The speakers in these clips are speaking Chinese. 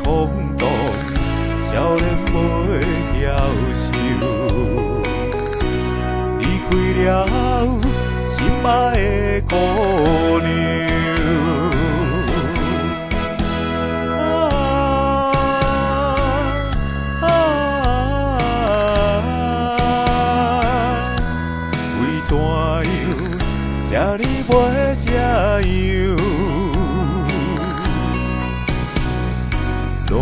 风动，少年袂晓受。离开了心爱的姑娘。为怎样这呢袂这样？恋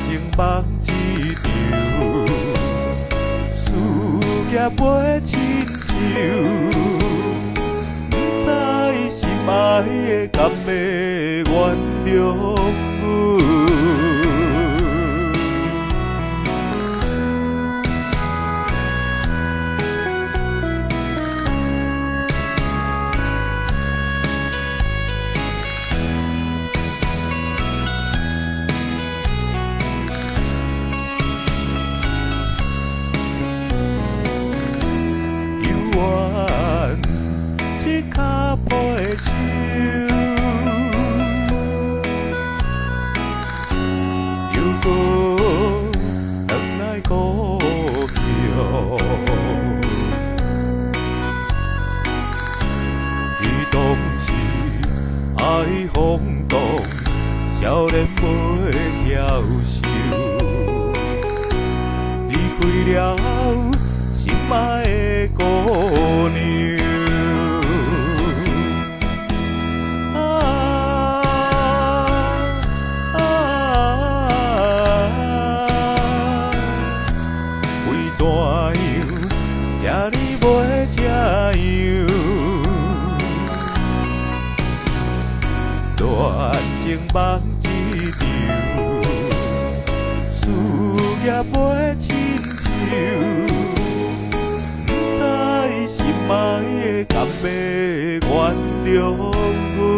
情梦一场，事业袂亲像。不知心爱的敢会原谅阮？一脚步的手，又搁返来故乡。伊当时爱风动，少年袂晓受。离开了心爱的姑娘。怎样这呢袂这样？恋情梦一场，事业袂亲像。不知心爱的敢要原谅阮？